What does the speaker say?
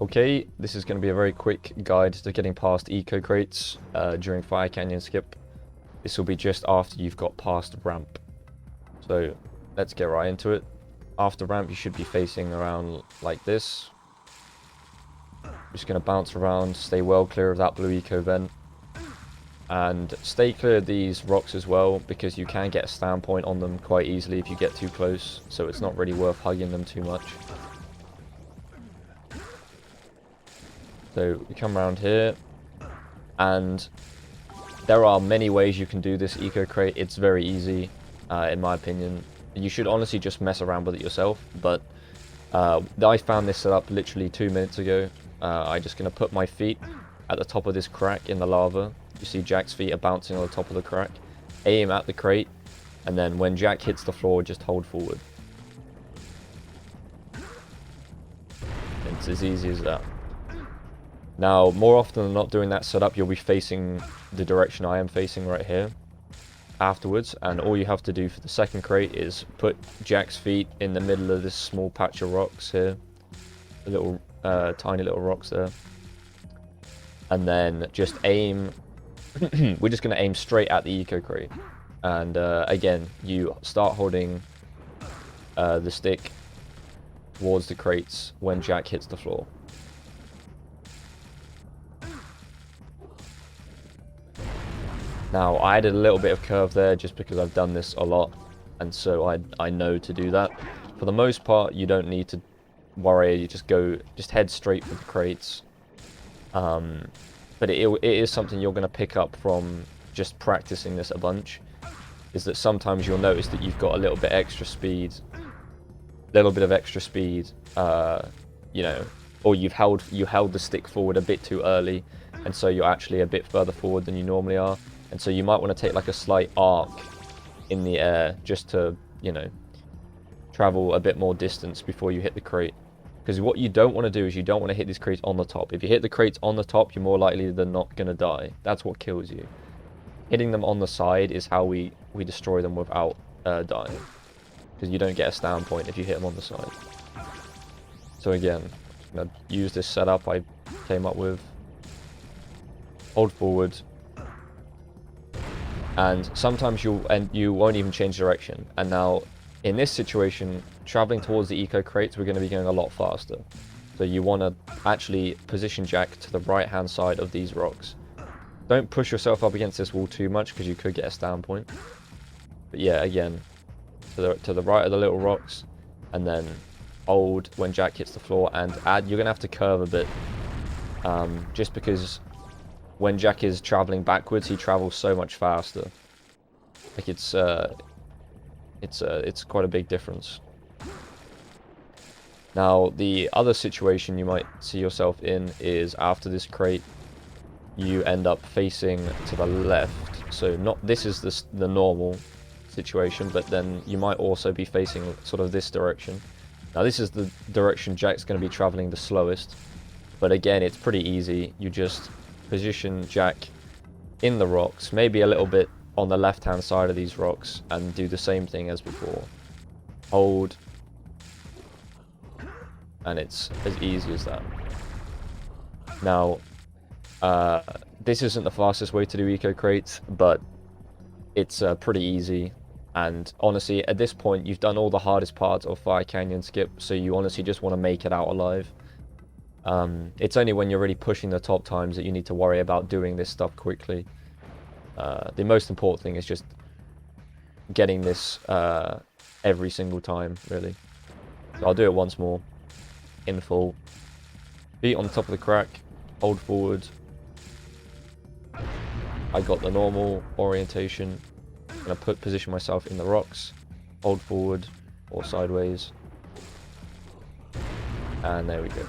Okay, this is going to be a very quick guide to getting past eco crates during Fire Canyon Skip. This will be just after you've got past ramp. So let's get right into it. After ramp, you should be facing around like this. Just going to bounce around, stay well clear of that blue eco vent. And stay clear of these rocks as well, because you can get a standpoint on them quite easily if you get too close. So it's not really worth hugging them too much. So we come around here, and there are many ways you can do this eco crate. It's very easy, in my opinion. You should honestly just mess around with it yourself, but I found this set up literally 2 minutes ago. I'm just going to put my feet at the top of this crack in the lava. You see Jack's feet are bouncing on the top of the crack. Aim at the crate, and then when Jack hits the floor, just hold forward. It's as easy as that. Now, more often than not doing that setup, you'll be facing the direction I am facing right here afterwards, and all you have to do for the second crate is put Jack's feet in the middle of this small patch of rocks here. The little, tiny little rocks there. And then just aim. We're just going to aim straight at the eco crate. And again, you start holding the stick towards the crates when Jack hits the floor. Now, I added a little bit of curve there just because I've done this a lot, and so I know to do that. For the most part, you don't need to worry. You just head straight for the crates. But it is something you're going to pick up from just practicing this a bunch. Is that sometimes you'll notice that you've got a little bit extra speed, you know, or you held the stick forward a bit too early, and so you're actually a bit further forward than you normally are. And so you might want to take like a slight arc in the air just to, you know, travel a bit more distance before you hit the crate. Because what you don't want to do is you don't want to hit these crates on the top. If you hit the crates on the top, you're more likely than not going to die. That's what kills you. Hitting them on the side is how we destroy them without dying. Because you don't get a standpoint if you hit them on the side. So again, I'm going to use this setup I came up with. Hold forward. And sometimes you won't even change direction. And now, in this situation, traveling towards the eco crates, we're going to be going a lot faster. So you want to actually position Jack to the right-hand side of these rocks. Don't push yourself up against this wall too much, because you could get a standpoint. But yeah, again, to the right of the little rocks, and then hold when Jack hits the floor, and you're going to have to curve a bit, just because when Jack is traveling backwards, he travels so much faster. Like it's quite a big difference. Now, the other situation you might see yourself in is after this crate, you end up facing to the left. So this is the normal situation, but then you might also be facing sort of this direction. Now, this is the direction Jack's going to be traveling the slowest. But again, it's pretty easy. You just position Jack in the rocks, maybe a little bit on the left-hand side of these rocks, and do the same thing as before. Hold. And it's as easy as that. Now, this isn't the fastest way to do eco crates, but it's pretty easy. And honestly, at this point, you've done all the hardest parts of Fire Canyon Skip, so you honestly just want to make it out alive. It's only when you're really pushing the top times that you need to worry about doing this stuff quickly. The most important thing is just getting this every single time, really. So I'll do it once more. In full. Feet on the top of the crack. Hold forward. I got the normal orientation. I'm going to position myself in the rocks. Hold forward or sideways. And there we go.